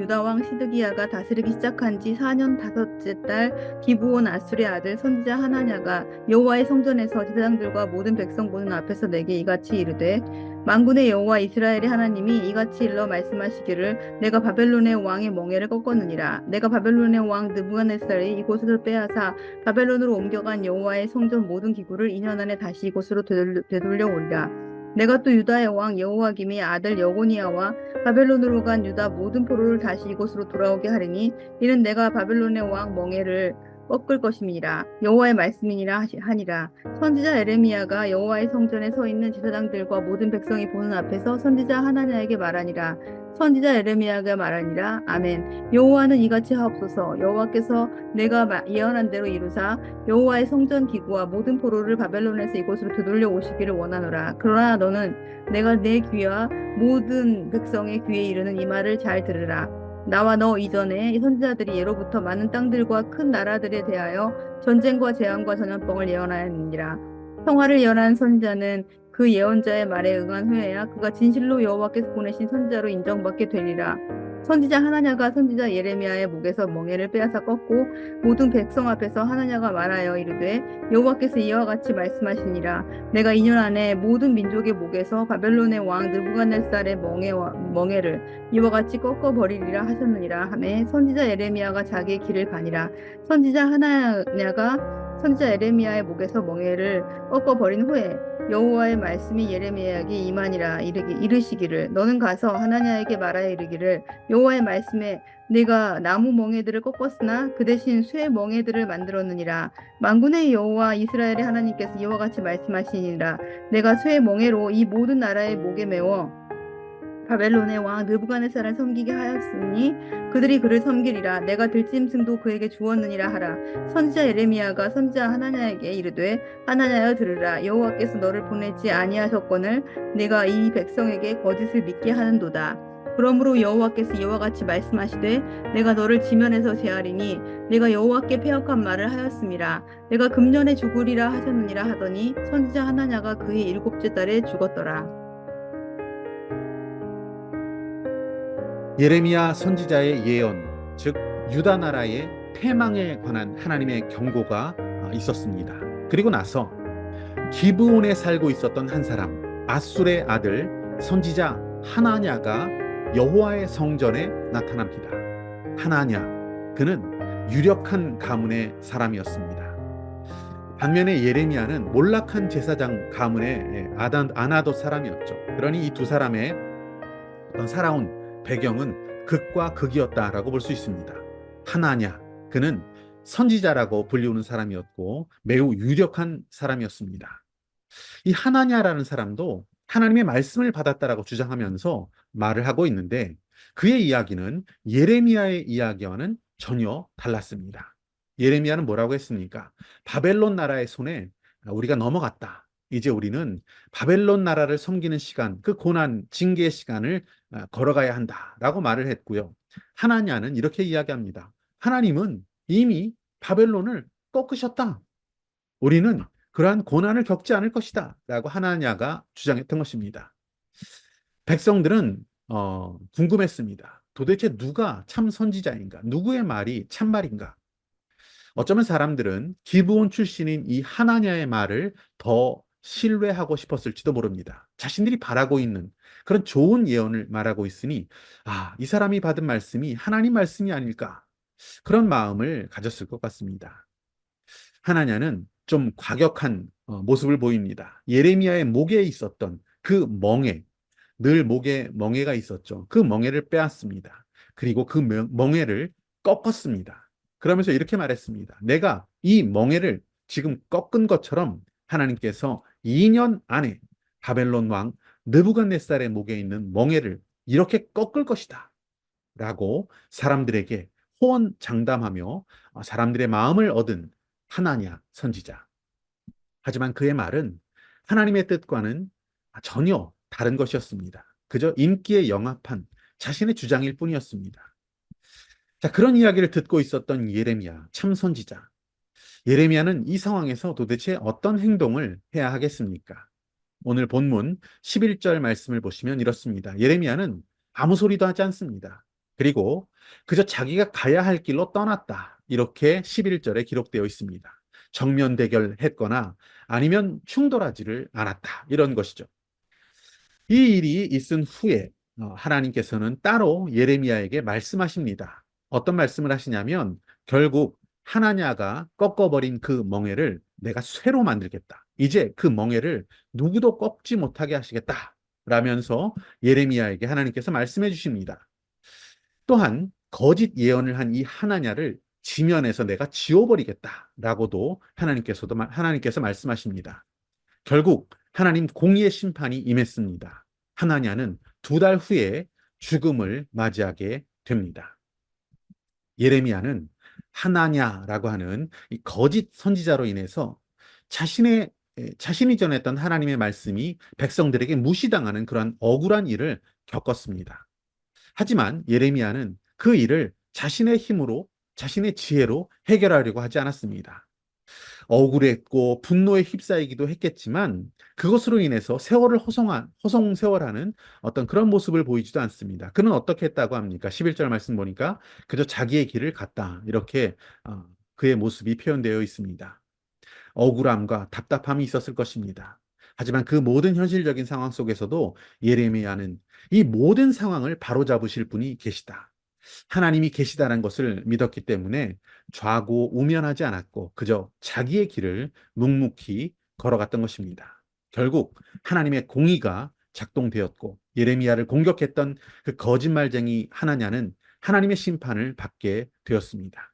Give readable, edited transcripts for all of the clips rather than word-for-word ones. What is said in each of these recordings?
유다 왕 시드기야가 다스리기 시작한 지 4년 다섯째 달 기브온 아술의 아들 선지자 하나냐가 여호와의 성전에서 제사장들과 모든 백성 보는 앞에서 내게 이같이 이르되 만군의 여호와 이스라엘의 하나님이 이같이 일러 말씀하시기를 내가 바벨론의 왕의 멍에를 꺾었느니라. 내가 바벨론의 왕 느부갓네살이 이곳에서 빼앗아 바벨론으로 옮겨간 여호와의 성전 모든 기구를 2년 안에 다시 이곳으로 되돌려 오리라. 내가 또 유다의 왕 여호와김의 아들 여고니아와 바벨론으로 간 유다 모든 포로를 다시 이곳으로 돌아오게 하리니 이는 내가 바벨론의 왕 멍에를 꺾을 것임이니라. 여호와의 말씀이니라 하니라. 선지자 에레미야가 여호와의 성전에 서 있는 제사장들과 모든 백성이 보는 앞에서 선지자 하나냐에게 말하니라. 선지자 에레미야가 말하니라. 아멘. 여호와는 이같이 하옵소서. 여호와께서 내가 예언한 대로 이루사 여호와의 성전 기구와 모든 포로를 바벨론에서 이곳으로 되돌려 오시기를 원하노라. 그러나 너는 내가 내 귀와 모든 백성의 귀에 이르는 이 말을 잘 들으라. 나와 너 이전에 이 선지자들이 예로부터 많은 땅들과 큰 나라들에 대하여 전쟁과 재앙과 전염병을 예언하였느니라. 평화를 예언한 선지자는 그 예언자의 말에 응한 후에야 그가 진실로 여호와께서 보내신 선지자로 인정받게 되리라. 선지자 하나냐가 선지자 예레미야의 목에서 멍에를 빼앗아 꺾고 모든 백성 앞에서 하나냐가 말하여 이르되 여호와께서 이와 같이 말씀하시니라. 내가 2년 안에 모든 민족의 목에서 바벨론의 왕 느부갓네살의 멍에를 이와 같이 꺾어 버리리라 하셨느니라 하매 선지자 예레미야가 자기의 길을 가니라. 선지자 하나냐가 선지자 예레미야의 목에서 멍에를 꺾어 버린 후에 여호와의 말씀이 예레미야에게 임하니라. 이르시기를 너는 가서 하나냐에게 말하여 이르기를 여호와의 말씀에 네가 나무 멍에들을 꺾었으나 그 대신 쇠 멍에들을 만들었느니라. 만군의 여호와 이스라엘의 하나님께서 이와 같이 말씀하시니라. 내가 쇠 멍에로 이 모든 나라의 목에 메워 바벨론의 왕 느부갓네살을 섬기게 하였으니 그들이 그를 섬기리라. 내가 들짐승도 그에게 주었느니라 하라. 선지자 예레미야가 선지자 하나냐에게 이르되 하나냐여 들으라. 여호와께서 너를 보내지 아니하셨거늘 내가 이 백성에게 거짓을 믿게 하는도다. 그러므로 여호와께서 이와 같이 말씀하시되 내가 너를 지면에서 제하리니 내가 여호와께 패역한 말을 하였음이라. 내가 금년에 죽으리라 하셨느니라 하더니 선지자 하나냐가 그의 7째 달에 죽었더라. 예레미야 선지자의 예언, 즉 유다 나라의 패망에 관한 하나님의 경고가 있었습니다. 그리고 나서 기브온에 살고 있었던 한 사람, 아술의 아들 선지자 하나냐가 여호와의 성전에 나타납니다. 하나냐, 그는 유력한 가문의 사람이었습니다. 반면에 예레미야는 몰락한 제사장 가문의 아나돗 사람이었죠. 그러니 이 두 사람의 어떤 살아온 배경은 극과 극이었다라고 볼 수 있습니다. 하나냐, 그는 선지자라고 불리우는 사람이었고 매우 유력한 사람이었습니다. 이 하나냐라는 사람도 하나님의 말씀을 받았다라고 주장하면서 말을 하고 있는데 그의 이야기는 예레미야의 이야기와는 전혀 달랐습니다. 예레미야는 뭐라고 했습니까? 바벨론 나라의 손에 우리가 넘어갔다. 이제 우리는 바벨론 나라를 섬기는 시간, 그 고난, 징계의 시간을 걸어가야 한다라고 말을 했고요. 하나냐는 이렇게 이야기합니다. 하나님은 이미 바벨론을 꺾으셨다. 우리는 그러한 고난을 겪지 않을 것이다 라고 하나냐가 주장했던 것입니다. 백성들은 궁금했습니다. 도대체 누가 참 선지자인가? 누구의 말이 참말인가? 어쩌면 사람들은 기브온 출신인 이 하나냐의 말을 더 신뢰하고 싶었을지도 모릅니다. 자신들이 바라고 있는 그런 좋은 예언을 말하고 있으니 이 사람이 받은 말씀이 하나님 말씀이 아닐까? 그런 마음을 가졌을 것 같습니다. 하나냐는 좀 과격한 모습을 보입니다. 예레미야의 목에 있었던 그 멍에, 늘 목에 멍에가 있었죠. 그 멍에를 빼앗습니다. 그리고 그 멍에를 꺾었습니다. 그러면서 이렇게 말했습니다. 내가 이 멍에를 지금 꺾은 것처럼 하나님께서 2년 안에 바벨론 왕 느부갓네살의 목에 있는 멍에를 이렇게 꺾을 것이다. 라고 사람들에게 호언장담하며 사람들의 마음을 얻은 하나냐 선지자. 하지만 그의 말은 하나님의 뜻과는 전혀 다른 것이었습니다. 그저 인기에 영합한 자신의 주장일 뿐이었습니다. 자, 그런 이야기를 듣고 있었던 예레미야, 참 선지자. 예레미야는 이 상황에서 도대체 어떤 행동을 해야 하겠습니까? 오늘 본문 11절 말씀을 보시면 이렇습니다. 예레미야는 아무 소리도 하지 않습니다. 그리고 그저 자기가 가야 할 길로 떠났다. 이렇게 11절에 기록되어 있습니다. 정면 대결했거나 아니면 충돌하지를 않았다. 이런 것이죠. 이 일이 있은 후에 하나님께서는 따로 예레미야에게 말씀하십니다. 어떤 말씀을 하시냐면 결국 하나냐가 꺾어버린 그 멍에를 내가 쇠로 만들겠다. 이제 그 멍에를 누구도 꺾지 못하게 하시겠다. 라면서 예레미야에게 하나님께서 말씀해 주십니다. 또한 거짓 예언을 한 이 하나냐를 지면에서 내가 지워버리겠다라고도 하나님께서 말씀하십니다. 결국 하나님 공의의 심판이 임했습니다. 하나냐는 2달 후에 죽음을 맞이하게 됩니다. 예레미야는 하나냐라고 하는 이 거짓 선지자로 인해서 자신이 전했던 하나님의 말씀이 백성들에게 무시당하는 그러한 억울한 일을 겪었습니다. 하지만 예레미야는 그 일을 자신의 힘으로, 자신의 지혜로 해결하려고 하지 않았습니다. 억울했고 분노에 휩싸이기도 했겠지만 그것으로 인해서 허송세월하는 어떤 그런 모습을 보이지도 않습니다. 그는 어떻게 했다고 합니까? 11절 말씀 보니까 그저 자기의 길을 갔다. 이렇게 그의 모습이 표현되어 있습니다. 억울함과 답답함이 있었을 것입니다. 하지만 그 모든 현실적인 상황 속에서도 예레미야는 이 모든 상황을 바로잡으실 분이 계시다. 하나님이 계시다는 것을 믿었기 때문에 좌고우면하지 않았고 그저 자기의 길을 묵묵히 걸어갔던 것입니다. 결국 하나님의 공의가 작동되었고 예레미야를 공격했던 그 거짓말쟁이 하나냐는 하나님의 심판을 받게 되었습니다.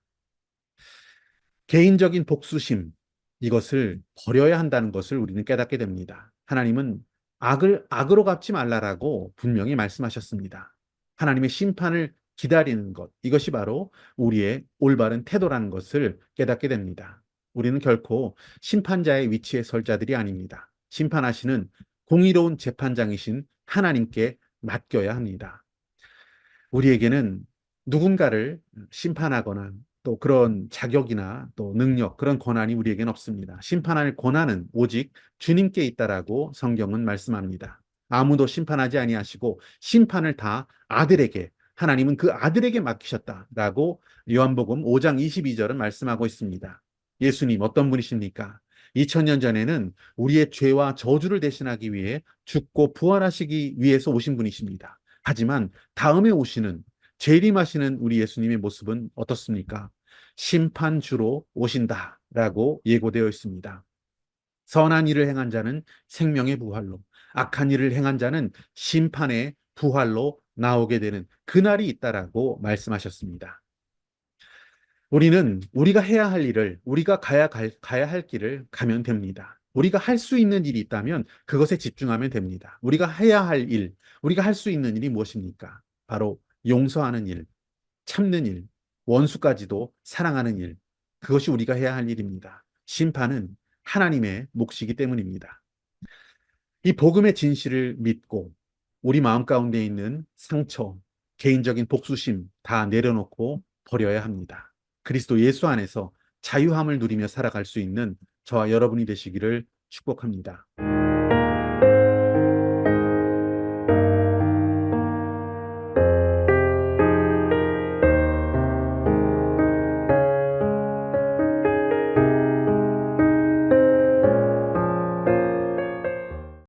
개인적인 복수심, 이것을 버려야 한다는 것을 우리는 깨닫게 됩니다. 하나님은 악을 악으로 갚지 말라라고 분명히 말씀하셨습니다. 하나님의 심판을 기다리는 것, 이것이 바로 우리의 올바른 태도라는 것을 깨닫게 됩니다. 우리는 결코 심판자의 위치에 설 자들이 아닙니다. 심판하시는 공의로운 재판장이신 하나님께 맡겨야 합니다. 우리에게는 누군가를 심판하거나 또 그런 자격이나 또 능력, 그런 권한이 우리에게는 없습니다. 심판할 권한은 오직 주님께 있다라고 성경은 말씀합니다. 아무도 심판하지 아니하시고 심판을 다 아들에게, 하나님은 그 아들에게 맡기셨다라고 요한복음 5장 22절은 말씀하고 있습니다. 예수님 어떤 분이십니까? 2000년 전에는 우리의 죄와 저주를 대신하기 위해 죽고 부활하시기 위해서 오신 분이십니다. 하지만 다음에 오시는 재림하시는 우리 예수님의 모습은 어떻습니까? 심판주로 오신다라고 예고되어 있습니다. 선한 일을 행한 자는 생명의 부활로, 악한 일을 행한 자는 심판의 부활로 나오게 되는 그날이 있다라고 말씀하셨습니다. 우리는 우리가 해야 할 일을, 우리가 가야 할 길을 가면 됩니다. 우리가 할 수 있는 일이 있다면 그것에 집중하면 됩니다. 우리가 해야 할 일, 우리가 할 수 있는 일이 무엇입니까? 바로 용서하는 일, 참는 일, 원수까지도 사랑하는 일. 그것이 우리가 해야 할 일입니다. 심판은 하나님의 몫이기 때문입니다. 이 복음의 진실을 믿고 우리 마음 가운데 있는 상처, 개인적인 복수심 다 내려놓고 버려야 합니다. 그리스도 예수 안에서 자유함을 누리며 살아갈 수 있는 저와 여러분이 되시기를 축복합니다.